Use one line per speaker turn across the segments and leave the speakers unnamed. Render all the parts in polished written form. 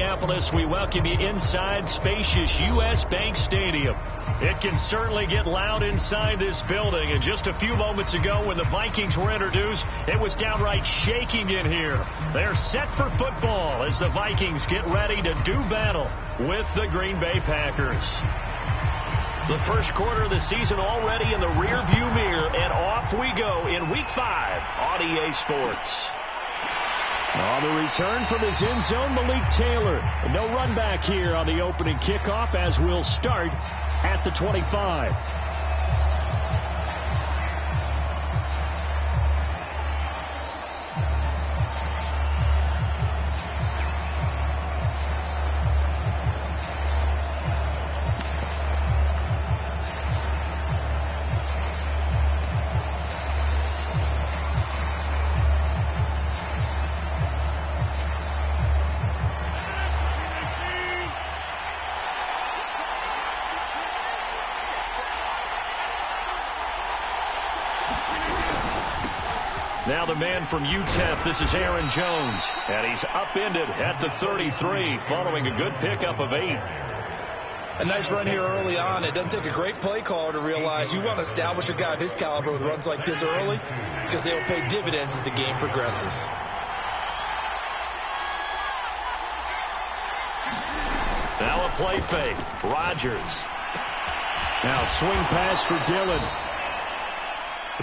Indianapolis, we welcome you inside spacious U.S. Bank Stadium. It can certainly get loud inside this building, and just a few moments ago when the Vikings were introduced, it was downright shaking in here. They're set for football as the Vikings get ready to do battle with the Green Bay Packers. The first quarter of the season already in the rearview mirror, and off we go in Week 5 on EA Sports. On the return from his end zone, Malik Taylor. No run back here on the opening kickoff as we'll start at the 25. Now the man from UTEP, this is Aaron Jones, and he's upended at the 33 following a good pickup of 8.
A nice run here early on. It doesn't take a great play caller to realize you want to establish a guy of his caliber with runs like this early because they will pay dividends as the game progresses.
Now a play fake. Rodgers. Now swing pass for Dillon.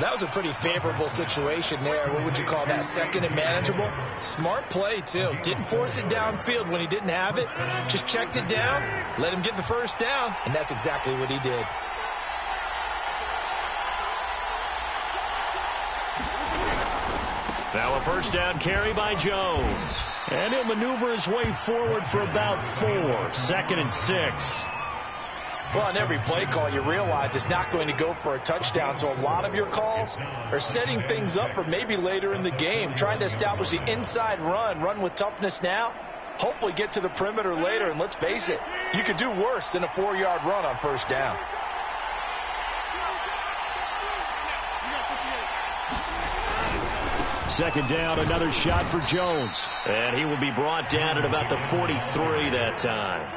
That was a pretty favorable situation there. What would you call that? Second and manageable? Smart play, too. Didn't force it downfield when he didn't have it. Just checked it down, let him get the first down, and that's exactly what he did.
Now a first down carry by Jones. And he'll maneuver his way forward for about 4. 2nd and 6.
Well, on every play call, you realize it's not going to go for a touchdown. So a lot of your calls are setting things up for maybe later in the game, trying to establish the inside run with toughness now, hopefully get to the perimeter later. And let's face it, you could do worse than a 4-yard run on first down.
Second down, another shot for Jones. And he will be brought down at about the 43 that time.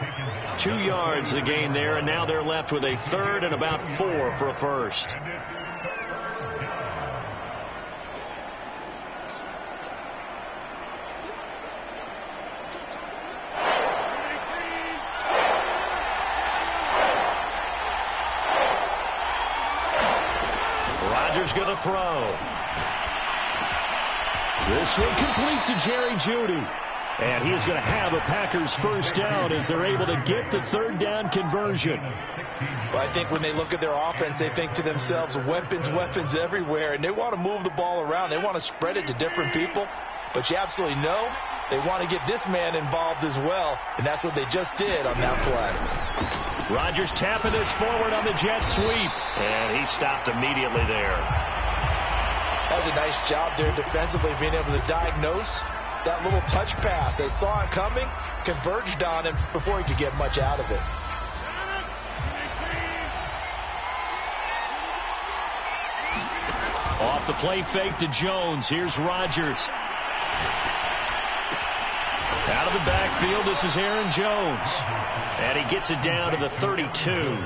2 yards the gain there, and now they're left with a 3rd and about 4 for a first. Rodgers going to throw. This one complete to Jerry Jeudy. And he is going to have a Packers first down as they're able to get the 3rd down conversion.
Well, I think when they look at their offense, they think to themselves, weapons everywhere. And they want to move the ball around. They want to spread it to different people. But you absolutely know they want to get this man involved as well. And that's what they just did on that play.
Rodgers tapping this forward on the jet sweep. And he stopped immediately there.
That was a nice job there defensively, being able to diagnose that little touch pass. They saw it coming, converged on him before he could get much out of it.
Off the play fake to Jones. Here's Rodgers. Out of the backfield, this is Aaron Jones. And he gets it down to the 32.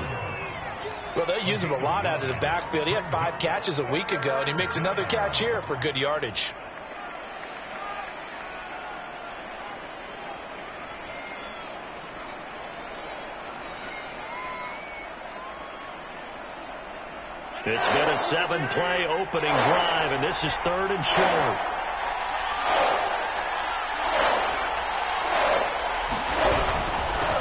Well, they use him a lot out of the backfield. He had 5 catches a week ago, and he makes another catch here for good yardage.
It's been a 7-play opening drive, and this is 3rd and short.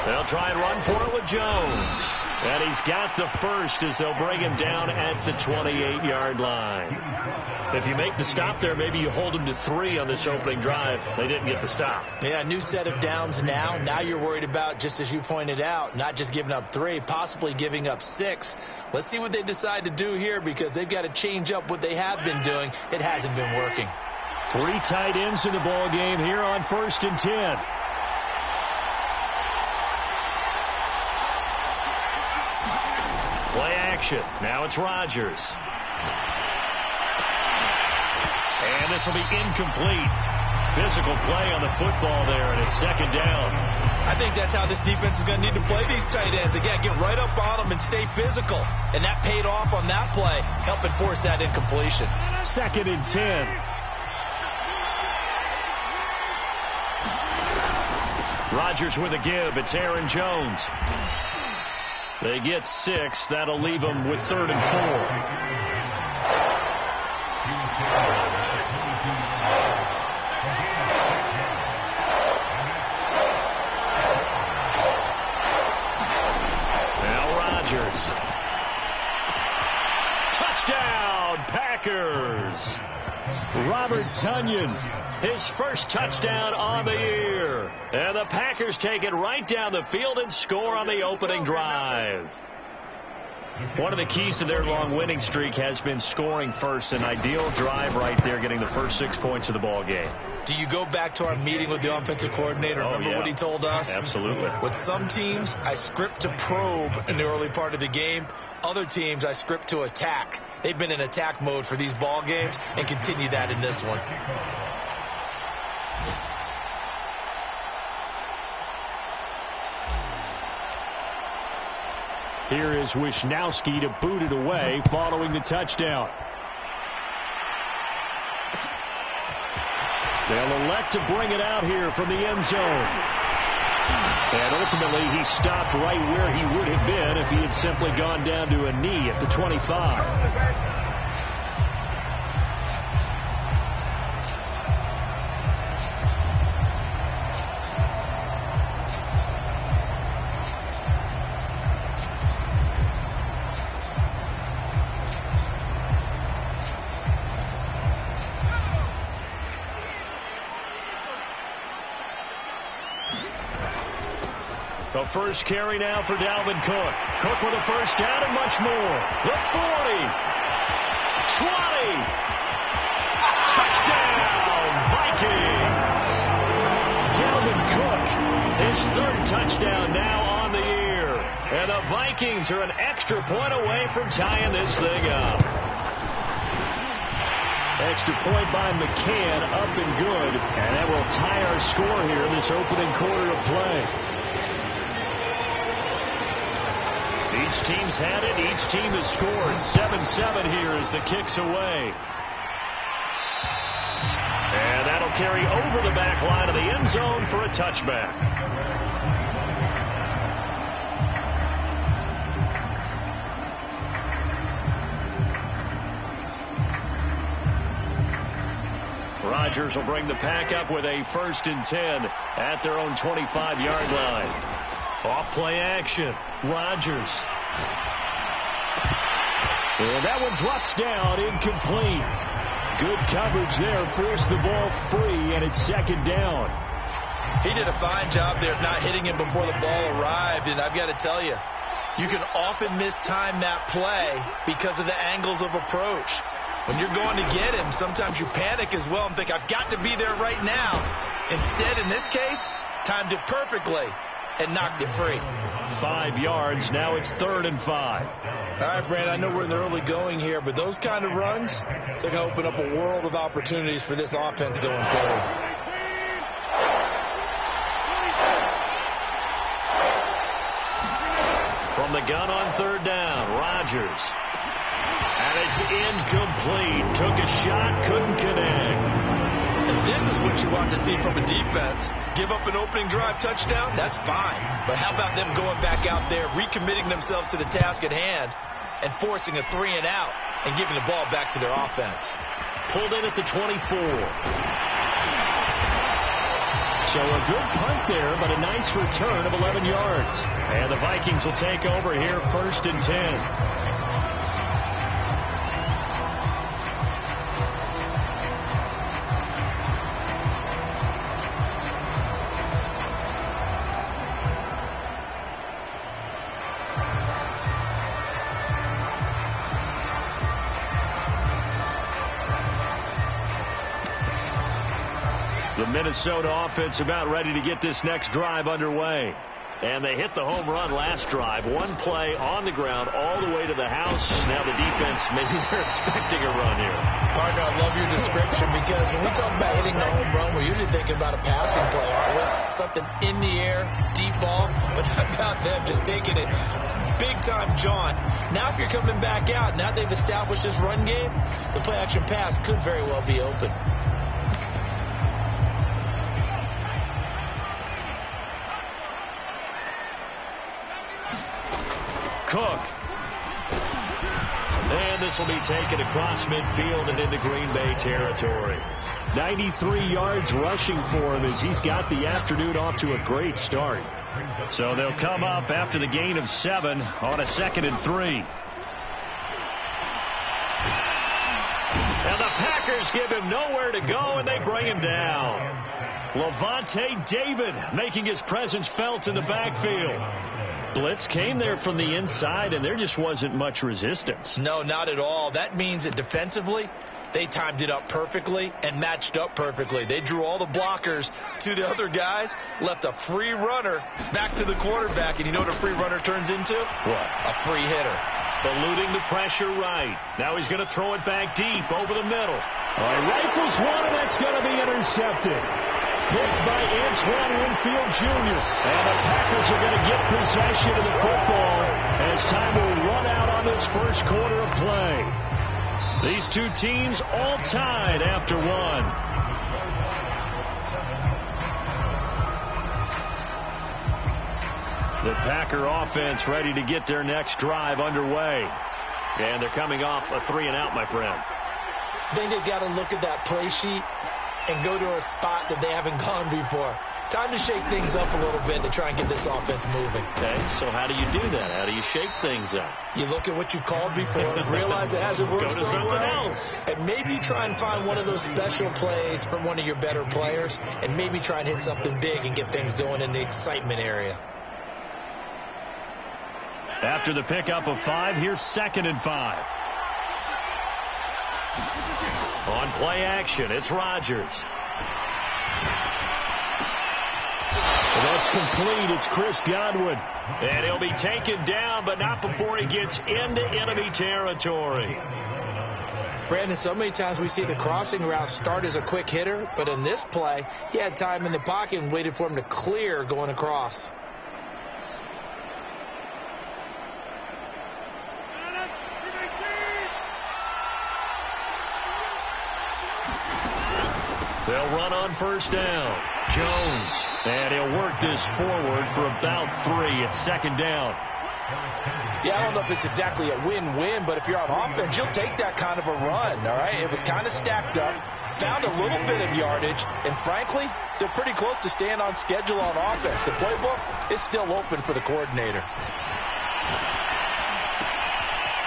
They'll try and run for it with Jones. And he's got the first as they'll bring him down at the 28-yard line. If you make the stop there, maybe you hold him to 3 on this opening drive. They didn't get the stop.
Yeah, new set of downs now. Now you're worried about, just as you pointed out, not just giving up 3, possibly giving up 6. Let's see what they decide to do here because they've got to change up what they have been doing. It hasn't been working.
3 tight ends in the ball game here on 1st and 10. Play action. Now it's Rodgers. And this will be incomplete. physical play on the football there, and it's second down.
I think that's how this defense is going to need to play these tight ends. Again, get right up on them and stay physical. And that paid off on that play, helping force that incompletion.
2nd and 10. Rodgers with a give. It's Aaron Jones. They get 6. That'll leave them with 3rd and 4. Touchdown, Packers. Robert Tonyan, his first touchdown on the year. And the Packers take it right down the field and score on the opening drive. One of the keys to their long winning streak has been scoring first. An ideal drive right there, getting the first 6 points of the ball game.
Do you go back to our meeting with the offensive coordinator? Remember what he told us?
Absolutely.
With some teams, I script to probe in the early part of the game. Other teams, I script to attack. They've been in attack mode for these ball games and continue that in this one.
Here is Wisnowski to boot it away following the touchdown. They'll elect to bring it out here from the end zone. And ultimately, he stopped right where he would have been if he had simply gone down to a knee at the 25. The first carry now for Dalvin Cook. Cook with a first down and much more. The 40. 20. Touchdown, Vikings. Dalvin Cook, his 3rd touchdown now on the year. And the Vikings are an extra point away from tying this thing up. Extra point by McCann, up and good. And that will tie our score here in this opening quarter of play. Each team's had it. Each team has scored. 7-7 here as the kick's away. And that'll carry over the back line of the end zone for a touchback. Rodgers will bring the pack up with a 1st and 10 at their own 25-yard line. Off play action. Rodgers. And that one drops down, incomplete. Good coverage there, forced the ball free, and it's 2nd down.
He did a fine job there of not hitting him before the ball arrived, and I've got to tell you, you can often mistime that play because of the angles of approach. When you're going to get him, sometimes you panic as well and think, I've got to be there right now. Instead, in this case, timed it perfectly and knocked it free.
5 yards. Now it's 3rd and 5.
All right, Brand, I know we're in the early going here, but those kind of runs, they're going to open up a world of opportunities for this offense going forward.
From the gun on 3rd down, Rodgers. And it's incomplete. Took a shot, couldn't connect.
And this is what you want to see from a defense. Give up an opening drive touchdown, that's fine. But how about them going back out there, recommitting themselves to the task at hand, and forcing a 3 and out and giving the ball back to their offense.
Pulled in at the 24. So a good punt there, but a nice return of 11 yards. And the Vikings will take over here, 1st and 10. The Minnesota offense about ready to get this next drive underway. And they hit the home run last drive. One play on the ground all the way to the house. Now the defense, maybe they're expecting a run here.
Partner, I love your description because when we talk about hitting the home run, we're usually thinking about a passing play, aren't we? Something in the air, deep ball. But how about them just taking it big-time jaunt? Now if you're coming back out, now they've established this run game, the play-action pass could very well be open.
Cook. And this will be taken across midfield and into Green Bay territory. 93 yards rushing for him as he's got the afternoon off to a great start. So they'll come up after the gain of 7 on a 2nd and 3. And the Packers give him nowhere to go, and they bring him down. Levante David making his presence felt in the backfield. Blitz came there from the inside, and there just wasn't much resistance.
No, not at all. That means that defensively, they timed it up perfectly and matched up perfectly. They drew all the blockers to the other guys, left a free runner back to the quarterback, and you know what a free runner turns into?
What?
A free hitter.
Eluding the pressure right. Now he's going to throw it back deep over the middle. Rifles one, and that's going to be intercepted. Picked by Antoine Winfield Jr. And the Packers are going to get possession of the football as time will run out on this first quarter of play. These two teams all tied after 1. The Packer offense ready to get their next drive underway. And they're coming off a 3-and-out, my friend.
I think they've got to look at that play sheet and go to a spot that they haven't gone before. Time to shake things up a little bit to try and get this offense moving.
Okay, so how do you do that? How do you shake things up?
You look at what you've called before, realize it hasn't worked so well,
else.
and maybe try and find one of those special plays from one of your better players, and maybe try and hit something big and get things going in the excitement area.
After the pickup of 5, here's 2nd and 5. On play action, it's Rodgers. That's complete. It's Chris Godwin. And he'll be taken down, but not before he gets into enemy territory.
Brandon, so many times we see the crossing route start as a quick hitter, but in this play, he had time in the pocket and waited for him to clear going across.
They'll run on first down. Jones. And he'll work this forward for about 3. It's 2nd down.
Yeah, I don't know if it's exactly a win-win, but if you're on offense, you'll take that kind of a run, all right? It was kind of stacked up, found a little bit of yardage, and frankly, they're pretty close to staying on schedule on offense. The playbook is still open for the coordinator.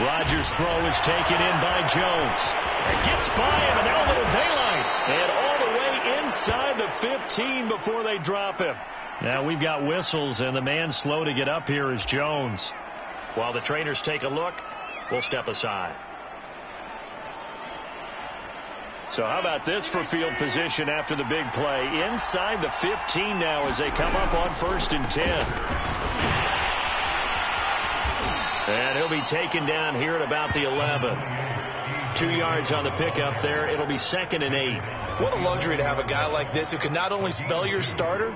Rodgers' throw is taken in by Jones. It gets by him, and now a little daylight. And all the way inside the 15 before they drop him. Now we've got whistles, and the man slow to get up here is Jones. While the trainers take a look, we'll step aside. So how about this for field position after the big play? Inside the 15 now as they come up on 1st and 10. And he'll be taken down here at about the 11. 2 yards on the pickup there. It'll be 2nd and 8.
What a luxury to have a guy like this who can not only spell your starter,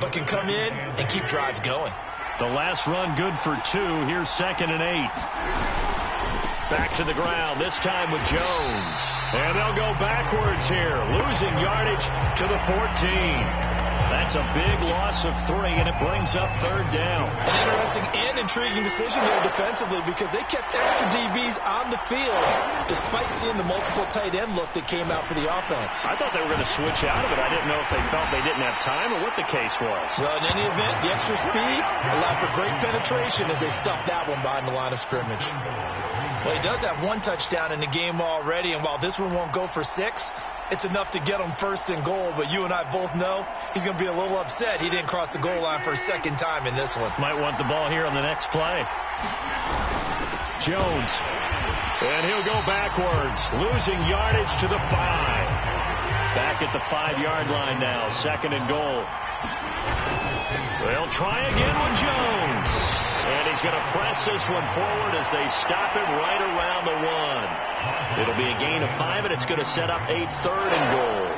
but can come in and keep drives going.
The last run good for 2. Here's 2nd and 8. Back to the ground, this time with Jones. And they'll go backwards here, losing yardage to the 14. That's a big loss of 3, and it brings up 3rd down.
An interesting and intriguing decision there defensively because they kept extra DBs on the field despite seeing the multiple tight end look that came out for the offense.
I thought they were going to switch out of it. I didn't know if they felt they didn't have time or what the case was.
Well, in any event, the extra speed allowed for great penetration as they stuffed that one behind the line of scrimmage. Well, he does have 1 touchdown in the game already, and while this one won't go for 6, it's enough to get him 1st and goal, but you and I both know he's going to be a little upset he didn't cross the goal line for a 2nd time in this one.
Might want the ball here on the next play. Jones. And he'll go backwards, losing yardage to the 5. Back at the 5-yard line now, 2nd and goal. They'll try again with Jones. And he's going to press this one forward as they stop it right around the 1. It'll be a gain of 5, and it's going to set up a 3rd and goal.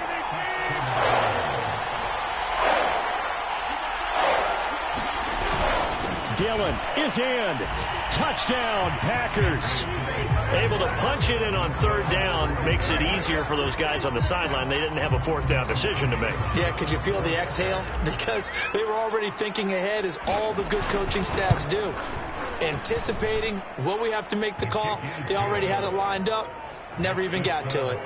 Dillon is in. Touchdown, Packers. Able to punch it in on 3rd down. Makes it easier for those guys on the sideline. They didn't have a 4th down decision to make.
Yeah, could you feel the exhale? Because they were already thinking ahead, as all the good coaching staffs do. Anticipating what we have to make the call. They already had it lined up. Never even got to it.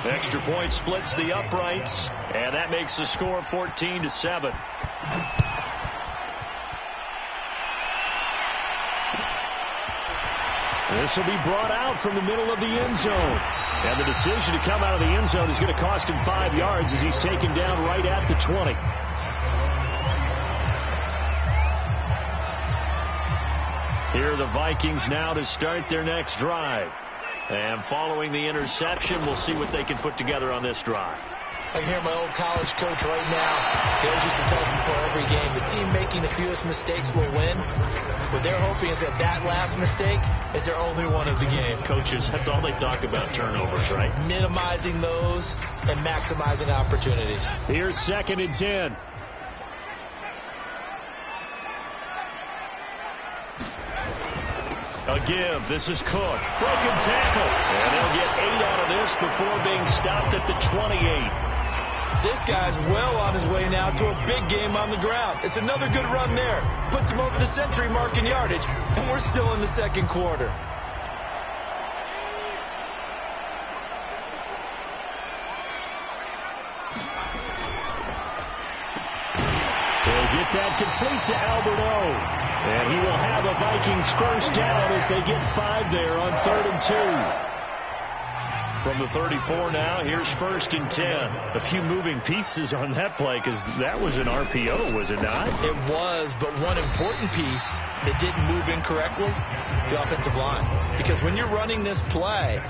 Extra point splits the uprights, and that makes the score 14-7. This will be brought out from the middle of the end zone. And the decision to come out of the end zone is going to cost him 5 yards as he's taken down right at the 20. Here are the Vikings now to start their next drive. And following the interception, we'll see what they can put together on this drive.
I can hear my old college coach right now. He always used to tell us before every game, the team making the fewest mistakes will win. What they're hoping is that that last mistake is their only one of the game.
Coaches, that's all they talk about, turnovers, right?
Minimizing those and maximizing opportunities.
Here's 2nd and 10. A give. This is Cook. Broken tackle. And they'll get 8 out of this before being stopped at the 28.
This guy's well on his way now to a big game on the ground. It's another good run there. Puts him over the century mark in yardage, and we're still in the 2nd quarter.
They'll get that complete to Alberto. And he will have a Vikings 1st down as they get 5 there on 3rd and 2. From the 34 now, here's 1st and 10. A few moving pieces on that play because that was an RPO, was it not?
It was, but one important piece that didn't move incorrectly, the offensive line. Because when you're running this play,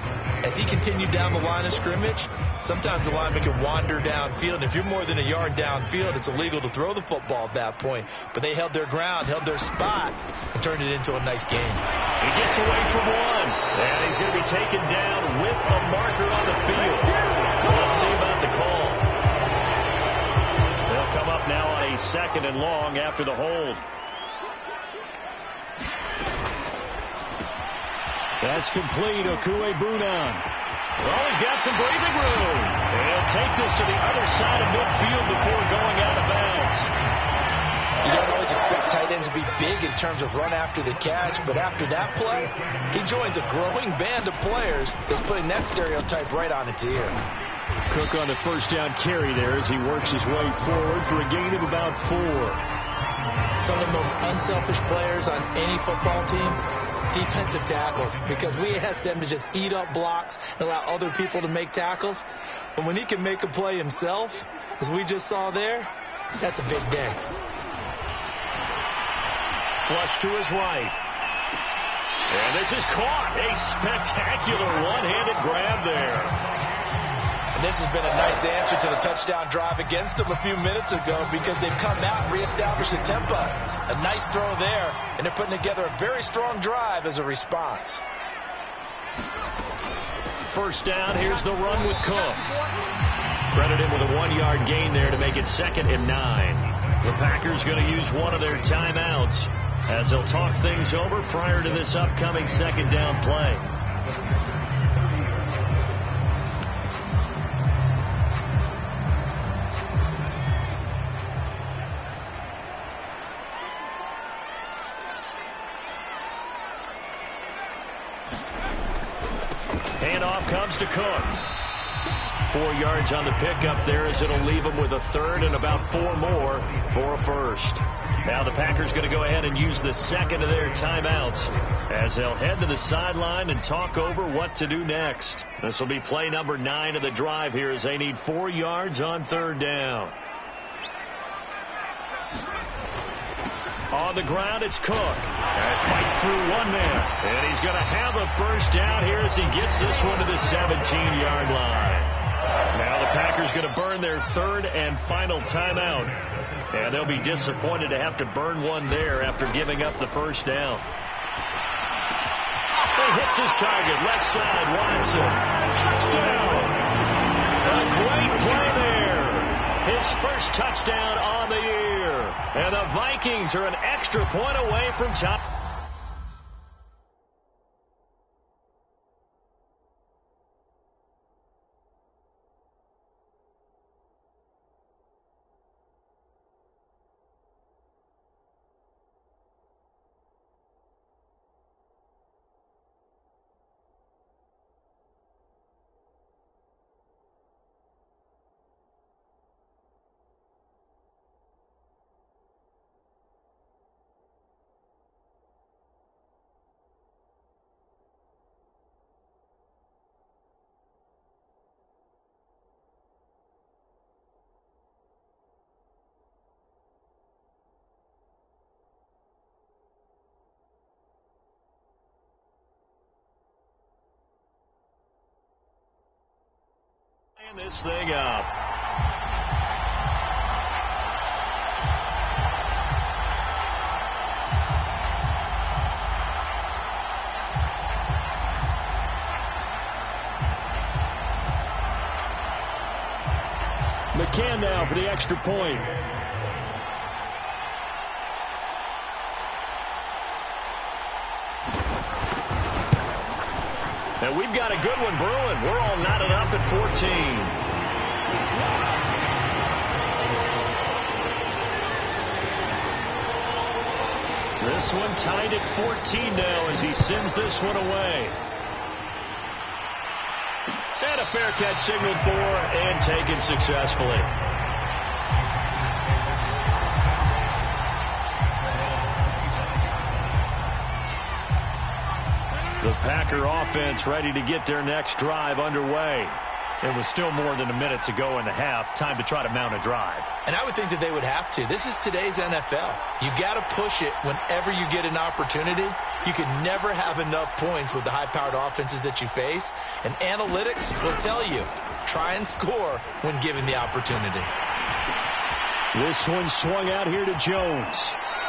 as he continued down the line of scrimmage, sometimes the lineman can wander downfield. And if you're more than a yard downfield, it's illegal to throw the football at that point. But they held their ground, held their spot, and turned it into a nice game.
He gets away from one, and he's going to be taken down with a marker on the field. So let's see about the call. They'll come up now on a 2nd and long after the hold. That's complete. Okue-Bunan. Well, he's got some breathing room. And he'll take this to the other side of midfield before going out of bounds.
You don't always expect tight ends to be big in terms of run after the catch, but after that play, he joins a growing band of players that's putting that stereotype right on its ear.
Cook on the 1st down carry there as he works his way forward for a gain of about 4.
Some of the most unselfish players on any football team, defensive tackles, because we ask them to just eat up blocks and allow other people to make tackles. But when he can make a play himself, as we just saw there, that's a big day.
Flush to his right. And this is caught. A spectacular one-handed grab there.
And this has been a nice answer to the touchdown drive against them a few minutes ago because they've come out and reestablished the tempo. A nice throw there, and they're putting together a very strong drive as a response.
1st down, here's the run with Cook. Credit him with a 1-yard gain there to make it 2nd and 9. The Packers going to use one of their timeouts as they'll talk things over prior to this upcoming 2nd down play. Handoff comes to Cook. 4 yards on the pickup there as it'll leave him with a 3rd and about 4 more for a 1st. Now the Packers going to go ahead and use the 2nd of their timeouts as they'll head to the sideline and talk over what to do next. This will be play number 9 of the drive here as they need 4 yards on 3rd down. On the ground, it's Cook. And fights through one man. And he's going to have a 1st down here as he gets this one to the 17-yard line. Now the Packers going to burn their 3rd and final timeout. And they'll be disappointed to have to burn one there after giving up the first down. He hits his target, left side, Watson. Touchdown! A great play there. His first touchdown on the year. And the Vikings are an extra point away from top. This thing up. McCann now for the extra point. And we've got a good one brewing. We're all knotted up at 14. This one tied at 14 now as he sends this one away. And a fair catch signaled for and taken successfully. The Packer offense ready to get their next drive underway. It was still more than a minute to go in the half. Time to try to mount a drive.
And I would think that they would have to. This is today's NFL. You got to push it whenever you get an opportunity. You can never have enough points with the high-powered offenses that you face. And analytics will tell you, try and score when given the opportunity.
This one swung out here to Jones.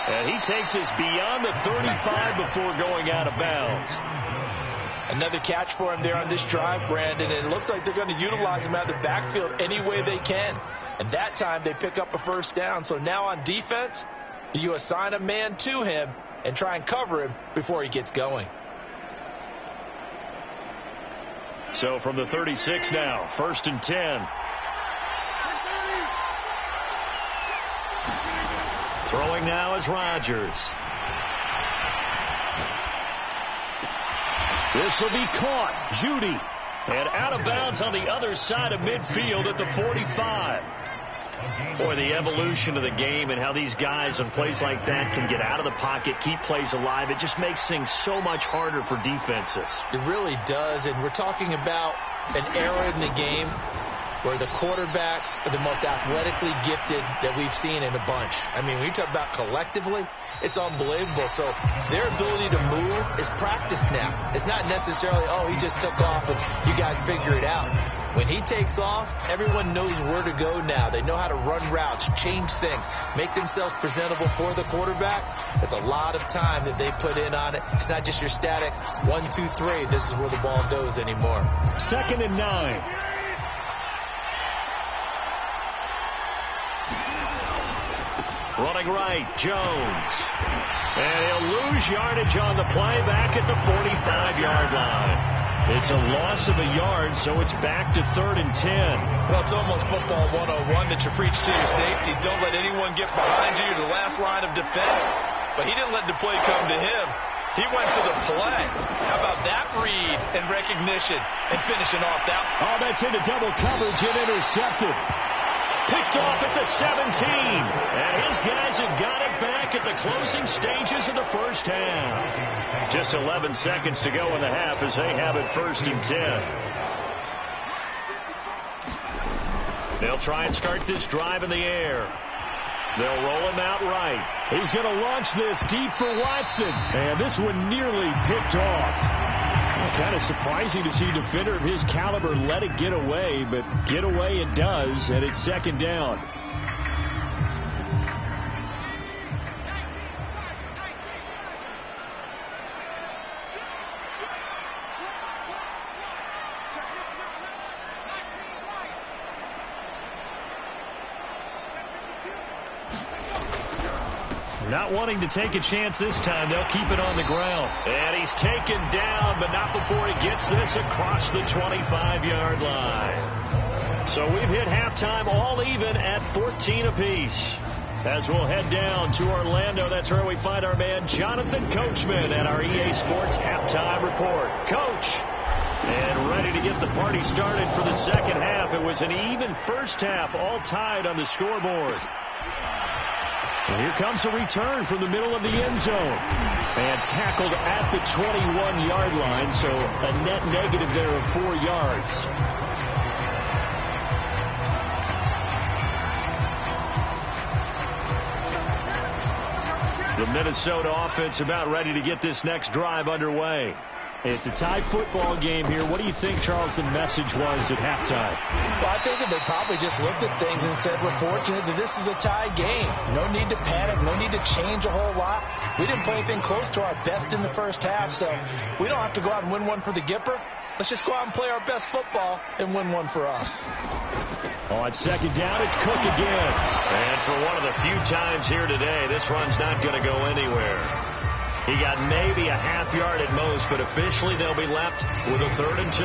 And he takes us beyond the 35 before going out of bounds.
Another catch for him there on this drive, Brandon, and it looks like they're going to utilize him out of the backfield any way they can. And that time they pick up a first down. So now on defense, do you assign a man to him and try and cover him before he gets going?
So from the 36 now, 1st and 10. Throwing now is Rodgers. This will be caught. Judy. And out of bounds on the other side of midfield at the 45. Boy, the evolution of the game and how these guys on plays like that can get out of the pocket, keep plays alive, it just makes things so much harder for defenses.
It really does, and we're talking about an era in the game where the quarterbacks are the most athletically gifted that we've seen in a bunch. I mean, when you talk about collectively, it's unbelievable. So their ability to move is practiced now. It's not necessarily, oh, he just took off and you guys figure it out. When he takes off, everyone knows where to go now. They know how to run routes, change things, make themselves presentable for the quarterback. It's a lot of time that they put in on it. It's not just your static 1, 2, 3. This is where the ball goes anymore.
2nd and 9. Running right, Jones. And he'll lose yardage on the play back at the 45-yard line. It's a loss of a yard, so it's back to 3rd and 10.
Well, it's almost football 101 that you preach to your safeties. Don't let anyone get behind you. You're the last line of defense. But he didn't let the play come to him. He went to the play. How about that read and recognition and finishing off that?
Oh, that's into double coverage and intercepted. Picked off at the 17. And his guys have got it back at the closing stages of the first half. Just 11 seconds to go in the half as they have it 1st and 10. They'll try and start this drive in the air. They'll roll him out right. He's going to launch this deep for Watson. And this one nearly picked off. Kind of surprising to see a defender of his caliber let it get away, but get away it does, and it's 2nd down. Not wanting to take a chance this time. They'll keep it on the ground. And he's taken down, but not before he gets this across the 25-yard line. So we've hit halftime all even at 14 apiece. As we'll head down to Orlando, that's where we find our man Jonathan Coachman at our EA Sports Halftime Report. Coach, and ready to get the party started for the second half. It was an even first half, all tied on the scoreboard. And here comes a return from the middle of the end zone. And tackled at the 21-yard line, so a net negative there of 4 yards. The Minnesota offense about ready to get this next drive underway. It's a tie football game here. What do you think, Charles, the message was at halftime?
Well, I think that they probably just looked at things and said, we're fortunate that this is a tie game. No need to panic. No need to change a whole lot. We didn't play anything close to our best in the first half, so we don't have to go out and win one for the Gipper. Let's just go out and play our best football and win one for us.
On second down, it's Cook again. And for one of the few times here today, this run's not going to go anywhere. He got maybe a half yard at most, but officially they'll be left with a 3rd and 2.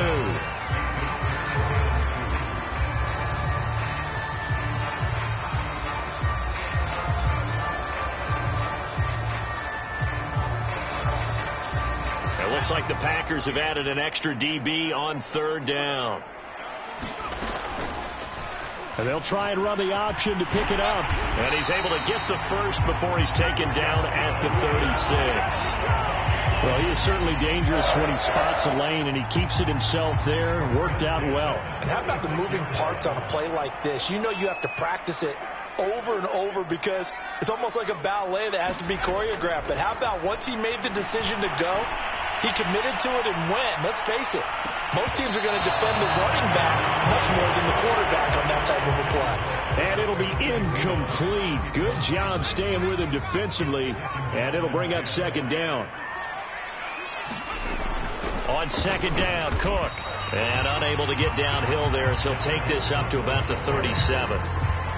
It looks like the Packers have added an extra DB on 3rd down. And they'll try and run the option to pick it up. And he's able to get the first before he's taken down at the 36. Well, he is certainly dangerous when he spots a lane, and he keeps it himself there. Worked out well.
And how about the moving parts on a play like this? You know you have to practice it over and over because it's almost like a ballet that has to be choreographed. But how about once he made the decision to go, he committed to it and went. Let's face it. Most teams are going to defend the running back much more than the quarterback on that type of a play.
And it'll be incomplete. Good job staying with him defensively. And it'll bring up second down. On second down, Cook. And unable to get downhill there, so he'll take this up to about the 37.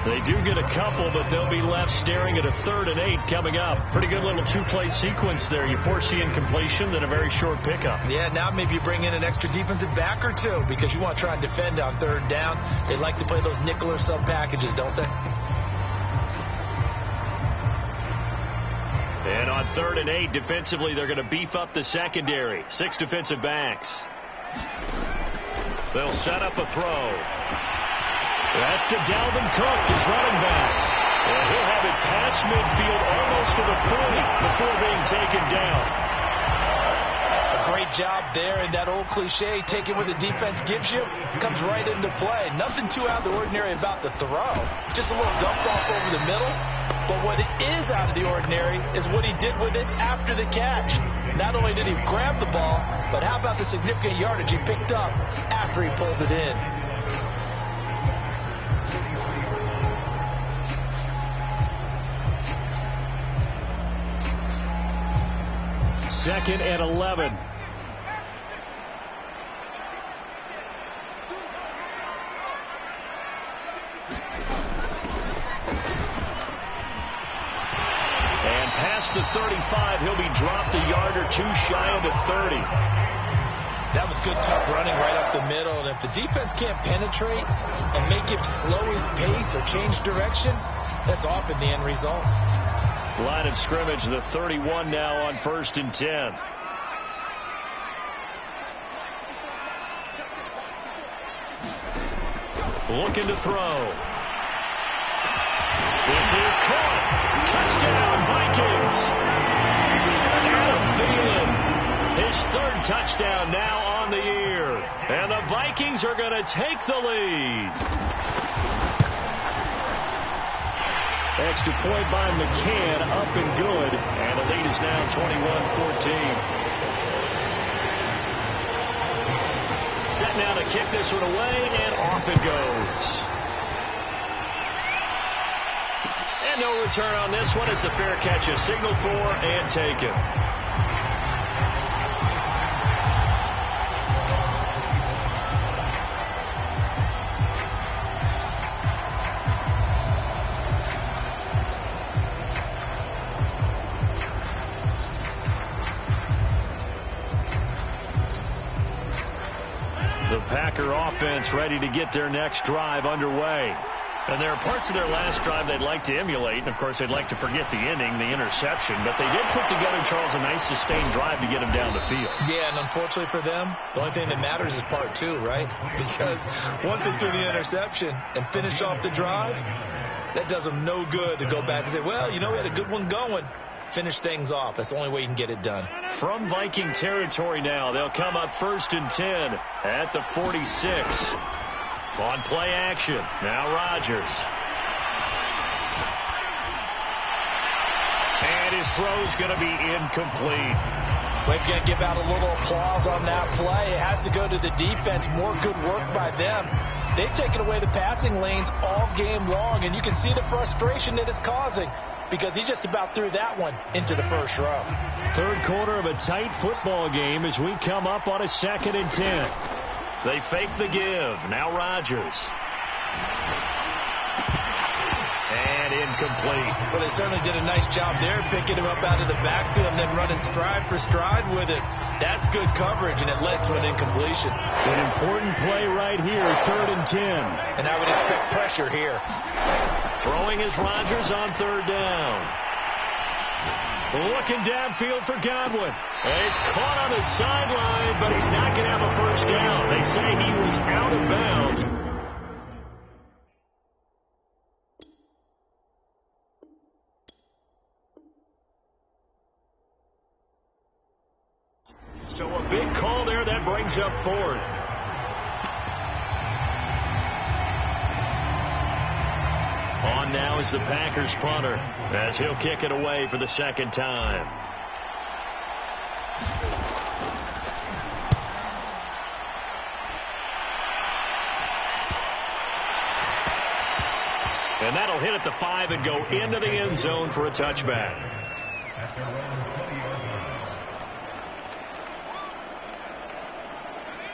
They do get a couple, but they'll be left staring at a 3rd and 8 coming up. Pretty good little two-play sequence there. You force the incompletion, then a very short pickup.
Yeah, now maybe you bring in an extra defensive back or two because you want to try and defend on 3rd down. They like to play those nickel or sub packages, don't they?
And on 3rd and 8, defensively, they're going to beef up the secondary. 6 defensive backs. They'll set up a throw. That's to Dalvin Cook, his running back. And he'll have it past midfield almost to the 40 before being taken down.
A great job there, and that old cliche, take it where the defense gives you, comes right into play. Nothing too out of the ordinary about the throw. Just a little dump off over the middle. But what is out of the ordinary is what he did with it after the catch. Not only did he grab the ball, but how about the significant yardage he picked up after he pulled it in.
2nd and 11. And past the 35, he'll be dropped a yard or two shy of the 30.
That was good, tough running right up the middle. And if the defense can't penetrate and make him slow his pace or change direction, that's often the end result.
Line of scrimmage, the 31 now on 1st and 10. Looking to throw. This is caught. Touchdown, Vikings. Adam Thielen, his 3rd touchdown now on the year. And the Vikings are going to take the lead. Extra point by McCann, up and good. And the lead is now 21-14. Set now to kick this one away, and off it goes. And no return on this one. It's a fair catch, a signal for, and taken. Packer offense ready to get their next drive underway. And there are parts of their last drive they'd like to emulate. And, of course, they'd like to forget the inning, the interception. But they did put together, Charles, a nice sustained drive to get them down the field.
Yeah, and unfortunately for them, the only thing that matters is part two, right? Because once they threw the interception and finished off the drive, that does them no good to go back and say, well, you know, we had a good one going. Finish things off. That's the only way you can get it done.
From Viking territory now, they'll come up 1st and 10 at the 46. On play action, now Rodgers. And his throw's going to be incomplete.
We've got to give out a little applause on that play. It has to go to the defense. More good work by them. They've taken away the passing lanes all game long, and you can see the frustration that it's causing because he just about threw that one into the first row.
Third quarter of a tight football game as we come up on a 2nd and 10. They fake the give. Now Rodgers. And incomplete.
Well, they certainly did a nice job there, picking him up out of the backfield and then running stride for stride with it. That's good coverage, and it led to an incompletion.
An important play right here, 3rd and 10.
And I would expect pressure here.
Throwing is Rodgers on 3rd down. Looking downfield for Godwin. He's caught on the sideline, but he's not going to have a first down. They say he was out of bounds. So a big call there that brings up 4th. On now is the Packers punter as he'll kick it away for the 2nd time. And that'll hit at the 5 and go into the end zone for a touchback.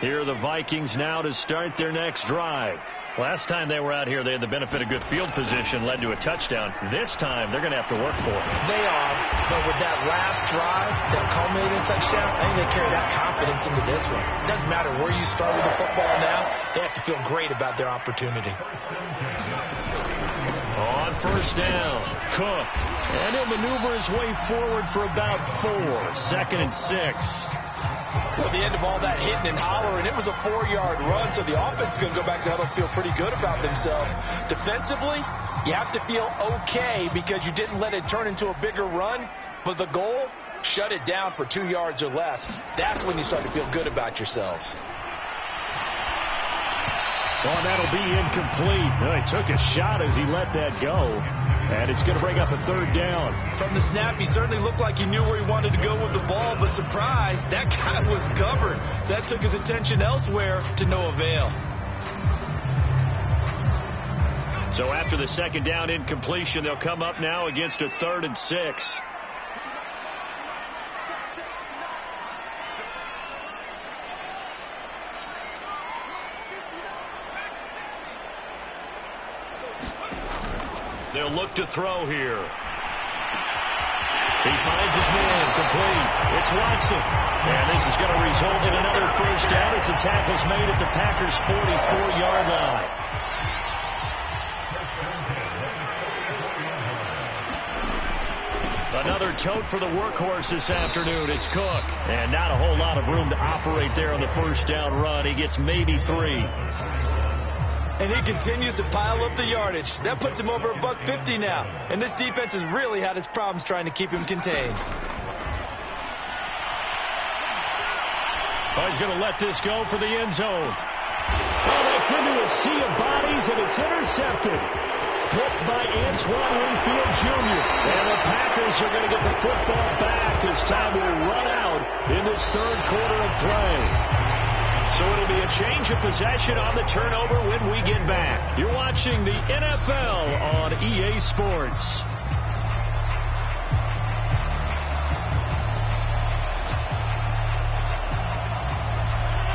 Here are the Vikings now to start their next drive. Last time they were out here, they had the benefit of good field position, led to a touchdown. This time, they're going to have to work for it.
They are, but with that last drive that culminated in a touchdown, I think they carry that confidence into this one. It doesn't matter where you start with the football now. They have to feel great about their opportunity.
On 1st down, Cook. And he'll maneuver his way forward for about 4. 2nd and 6.
Well, the end of all that hitting and hollering, it was a 4-yard run, so the offense is going to go back to huddle and feel pretty good about themselves. Defensively, you have to feel okay because you didn't let it turn into a bigger run, but the goal, shut it down for 2 yards or less. That's when you start to feel good about yourselves.
Oh, that'll be incomplete. Well, he took a shot as he let that go. And it's going to bring up a 3rd down.
From the snap, he certainly looked like he knew where he wanted to go with the ball, but surprise, that guy was covered. So that took his attention elsewhere to no avail.
So after the 2nd down incompletion, they'll come up now against a 3rd and 6. They'll look to throw here. He finds his man, complete. It's Watson. And this is going to result in another first down as the tackle's made at the Packers' 44-yard line. Another tote for the workhorse this afternoon. It's Cook. And not a whole lot of room to operate there on the first down run. He gets maybe 3.
And he continues to pile up the yardage. That puts him over $150 now. And this defense has really had its problems trying to keep him contained.
Oh, he's going to let this go for the end zone. Oh, that's into a sea of bodies, and it's intercepted. Picked by Antoine Winfield Jr. And the Packers are going to get the football back as time will run out in this 3rd quarter of play. So it'll be a change of possession on the turnover when we get back. You're watching the NFL on EA Sports.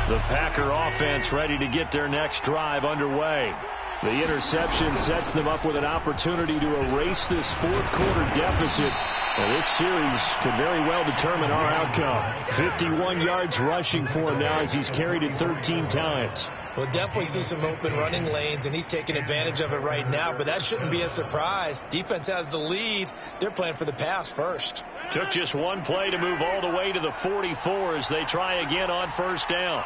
The Packer offense ready to get their next drive underway. The interception sets them up with an opportunity to erase this 4th quarter deficit. Well, this series could very well determine our outcome. 51 yards rushing for him now as he's carried it 13 times.
We'll definitely see some open running lanes, and he's taking advantage of it right now, but that shouldn't be a surprise. Defense has the lead. They're playing for the pass first.
Took just one play to move all the way to the 44 as they try again on first down.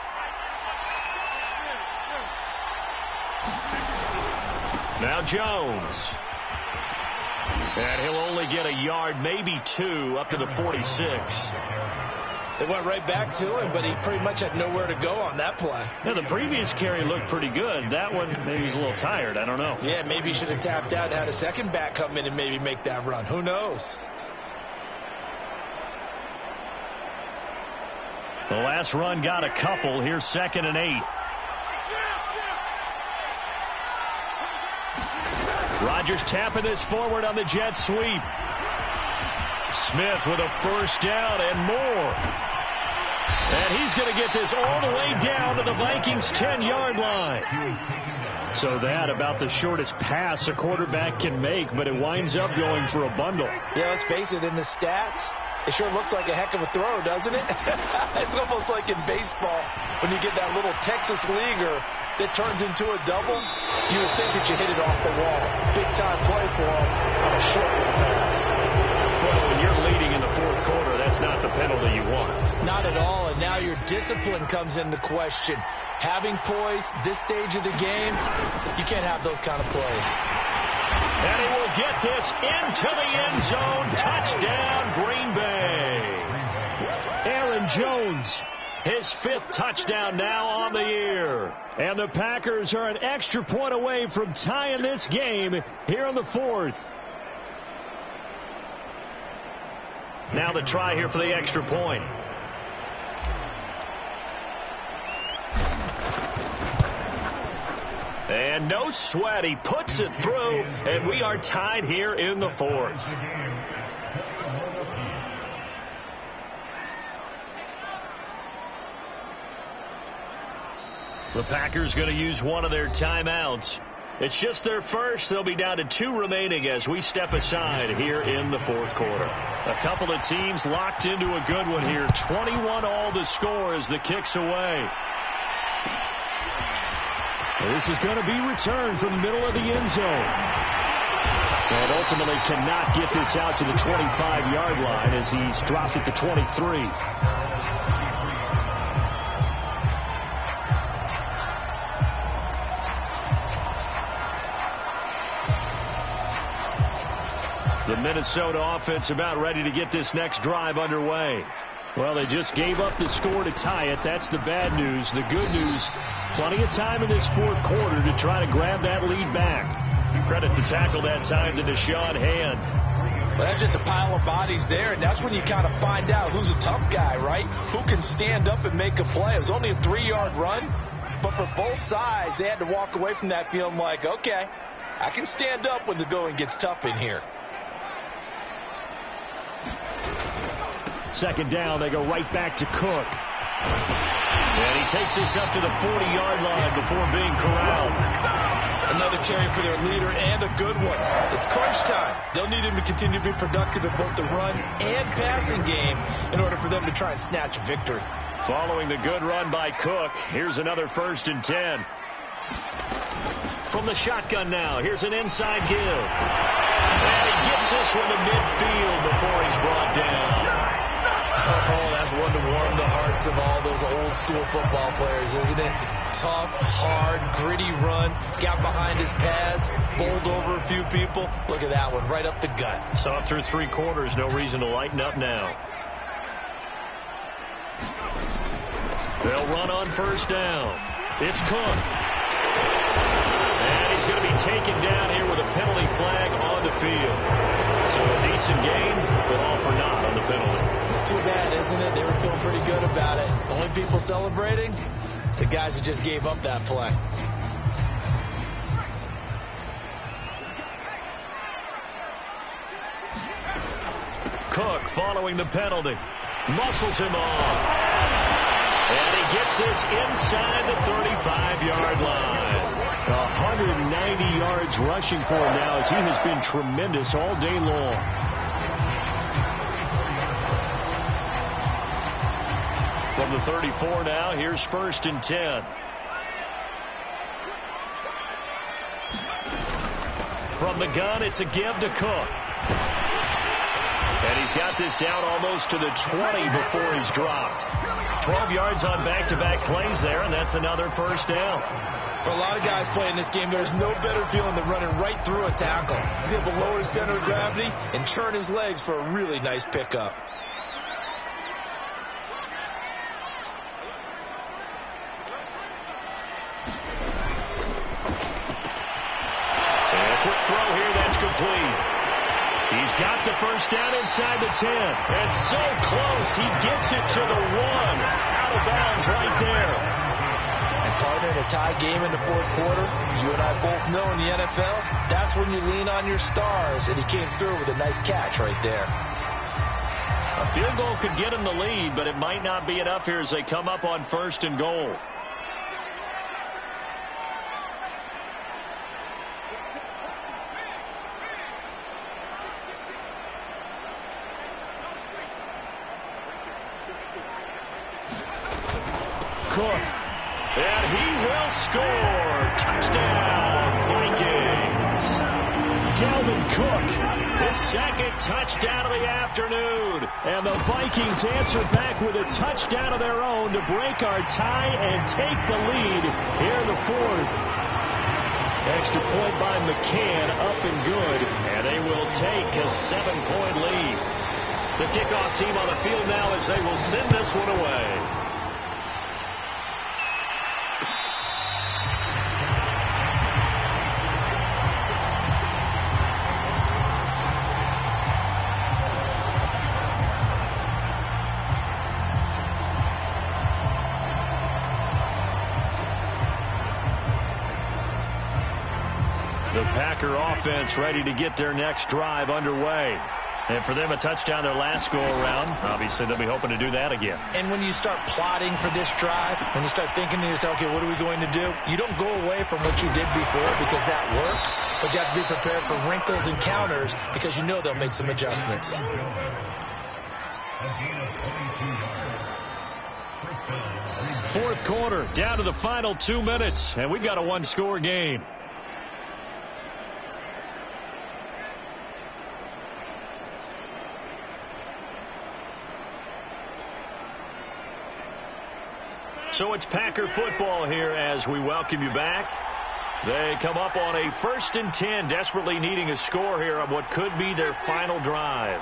Now Jones. And he'll only get a yard, maybe two, up to the 46.
They went right back to him, but he pretty much had nowhere to go on that play.
Yeah, the previous carry looked pretty good. That one, maybe he's a little tired. I don't know.
Yeah, maybe he should have tapped out and had a second back come in and maybe make that run. Who knows?
The last run got a couple. Here's 2nd and 8. Rodgers tapping this forward on the jet sweep. Smith with a first down and more. And he's going to get this all the way down to the Vikings' 10-yard line. So that about the shortest pass a quarterback can make, but it winds up going for a bundle.
Yeah, let's face it, in the stats, it sure looks like a heck of a throw, doesn't it? It's almost like in baseball when you get that little Texas leaguer that turns into a double. You would think that you hit it off the wall. Big-time play for him on a short pass.
Well, when you're leading in the fourth quarter, that's not the penalty you want.
Not at all, and now your discipline comes into question. Having poise this stage of the game, you can't have those kind of plays.
And he will get this into the end zone. Touchdown, Green Bay. Aaron Jones, his 5th touchdown now on the year. And the Packers are an extra point away from tying this game here in the 4th. Now the try here for the extra point. And no sweat. He puts it through, and we are tied here in the 4th. The Packers going to use one of their timeouts. It's just their first. They'll be down to 2 remaining as we step aside here in the 4th quarter. A couple of teams locked into a good one here. 21 all the score as the kick's away. This is going to be returned from the middle of the end zone. And ultimately cannot get this out to the 25-yard line as he's dropped at the 23. The Minnesota offense about ready to get this next drive underway. Well, they just gave up the score to tie it. That's the bad news. The good news, plenty of time in this 4th quarter to try to grab that lead back. Credit the tackle that time to Deshaun Hand.
Well, that's just a pile of bodies there, and that's when you kind of find out who's a tough guy, right? Who can stand up and make a play. It was only a 3-yard run, but for both sides, they had to walk away from that feeling like, okay, I can stand up when the going gets tough in here.
2nd down, they go right back to Cook. And he takes this up to the 40-yard line before being corralled.
Another carry for their leader and a good one. It's crunch time. They'll need him to continue to be productive in both the run and passing game in order for them to try and snatch a victory.
Following the good run by Cook, here's another 1st and 10. From the shotgun now, here's an inside give. And he gets this one to midfield before he's brought down.
Oh, that's one to warm the hearts of all those old school football players, isn't it? Tough, hard, gritty run, got behind his pads, bowled over a few people. Look at that one, right up the gut.
Saw it through 3 quarters, no reason to lighten up now. They'll run on 1st down. It's Cook. And he's going to be taken down here with a penalty flag on the field. So a decent game, but all for naught on the penalty.
It's too bad, isn't it? They were feeling pretty good about it. The only people celebrating, the guys that just gave up that play.
Cook following the penalty. Muscles him off. And he gets this inside the 35-yard line. 190 yards rushing for him now as he has been tremendous all day long. From the 34 now, here's 1st and 10. From the gun, it's a give to Cook. And he's got this down almost to the 20 before he's dropped. 12 yards on back-to-back plays there, and that's another first down.
For a lot of guys playing this game, there's no better feeling than running right through a tackle. He's able to lower his center of gravity and turn his legs for a really nice pickup.
And a quick throw here, that's complete. He's got the first down inside the 10. It's so close. He gets it to the 1. Out of bounds right there.
And partner, in a tie game in the fourth quarter, you and I both know in the NFL, that's when you lean on your stars. And he came through with a nice catch right there.
A field goal could get him the lead, but it might not be enough here as they come up on 1st and goal. Cook, and he will score. Touchdown, Vikings. Dalvin Cook, his second touchdown of the afternoon. And the Vikings answer back with a touchdown of their own to break our tie and take the lead here in the 4th. Extra point by McCann, up and good, and they will take a 7-point lead. The kickoff team on the field now as they will send this one away. The Packer offense ready to get their next drive underway. And for them, a touchdown their last go-around. Obviously, they'll be hoping to do that again.
And when you start plotting for this drive, when you start thinking to yourself, okay, what are we going to do? You don't go away from what you did before because that worked. But you have to be prepared for wrinkles and counters because you know they'll make some adjustments.
Fourth quarter, down to the final 2 minutes. And we've got a one-score game. So it's Packer football here as we welcome you back. They come up on a 1st and 10, desperately needing a score here on what could be their final drive.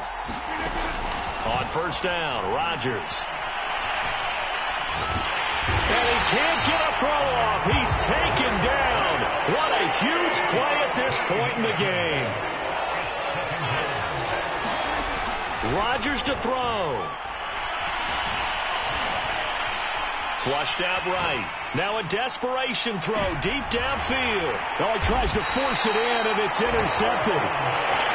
On 1st down, Rodgers. And he can't get a throw off. He's taken down. What a huge play at this point in the game. Rodgers to throw. Flushed out right. Now a desperation throw deep downfield. Oh, he tries to force it in, and it's intercepted.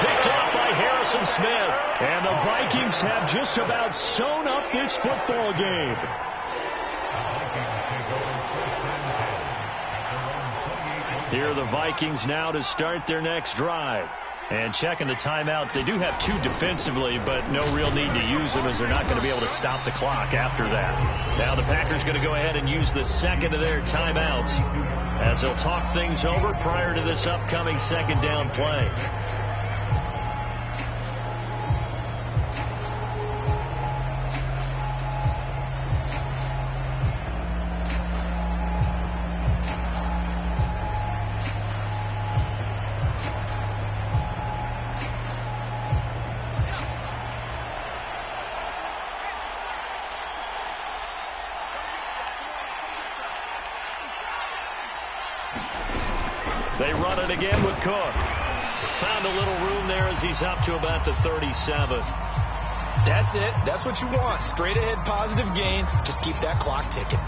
Picked off by Harrison Smith. And the Vikings have just about sewn up this football game. Here are the Vikings now to start their next drive. And checking the timeouts, they do have 2 defensively, but no real need to use them as they're not going to be able to stop the clock after that. Now the Packers going to go ahead and use the second of their timeouts as they'll talk things over prior to this upcoming 2nd down play. They run it again with Cook. Found a little room there as he's up to about the 37.
That's it. That's what you want. Straight ahead positive gain. Just keep that clock ticking.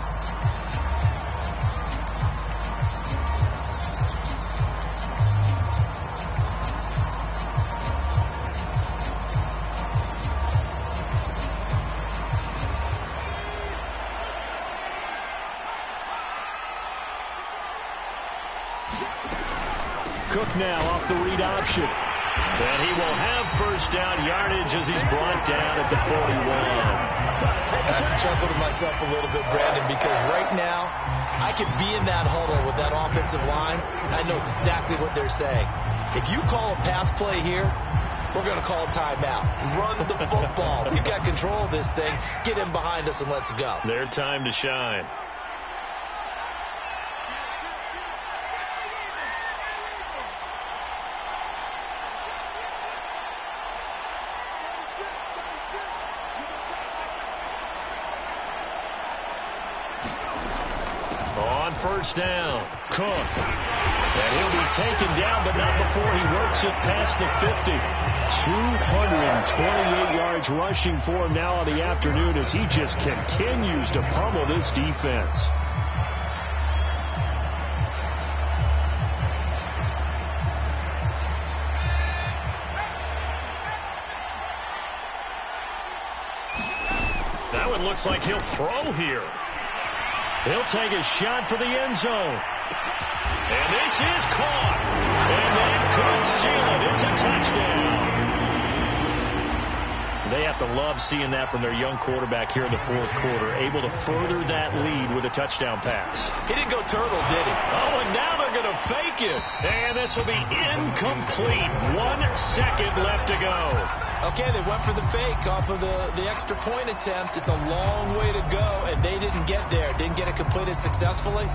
Cook now off the read option. And he will have 1st down yardage as he's brought down at the 41.
I have to chuckle to myself a little bit, Brandon, because right now I could be in that huddle with that offensive line. I know exactly what they're saying. If you call a pass play here, we're going to call a timeout. Run the football. We've got control of this thing. Get in behind us and let's go.
Their time to shine. On first down, Cook. And he'll be taken down, but not before he works it past the 50. 228 yards rushing for him now on the afternoon as he just continues to pummel this defense. That one looks like he'll throw here. He'll take a shot for the end zone. And this is caught. And that could seal it. It's a touchdown. They have to love seeing that from their young quarterback here in the fourth quarter, able to further that lead with a touchdown pass.
He didn't go turtle, did he?
Oh, and now they're going to fake it. And this will be incomplete. 1 second left to go.
Okay, they went for the fake off of the extra point attempt. It's a long way to go, and they didn't get there. Didn't get it completed successfully.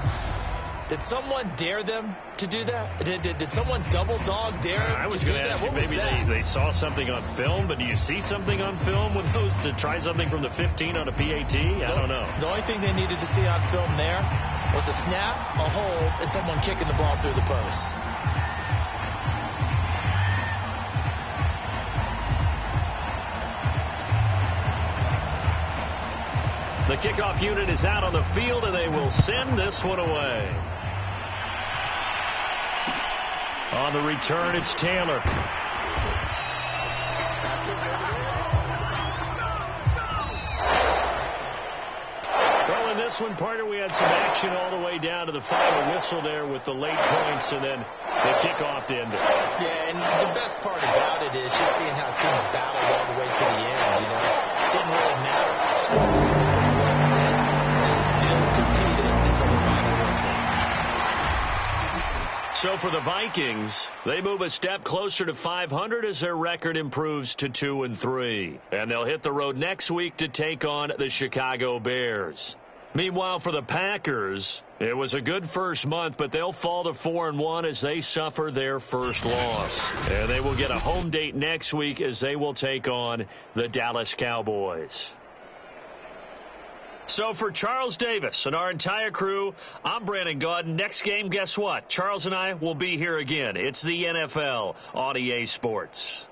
Did someone dare them to do that? Did someone double dog dare them
I was going to ask you, maybe they saw something on film, but do you see something on film with those to try something from the 15 on a PAT? I don't know.
The only thing they needed to see on film there was a snap, a hold, and someone kicking the ball through the post.
The kickoff unit is out on the field, and they will send this one away. On the return, it's Taylor. Well, in this one, partner, we had some action all the way down to the final whistle there with the late points and then the kickoff to end it.
Yeah, and the best part about it is just seeing how teams battled all the way to the end, you know. It didn't really matter. Scoring was set. They still competed until the final whistle.
So for the Vikings, they move a step closer to 500 as their record improves to 2-3. And they'll hit the road next week to take on the Chicago Bears. Meanwhile, for the Packers, it was a good first month, but they'll fall to 4-1 as they suffer their first loss. And they will get a home date next week as they will take on the Dallas Cowboys. So for Charles Davis and our entire crew, I'm Brandon Gaudin. Next game, guess what? Charles and I will be here again. It's the NFL on EA Sports.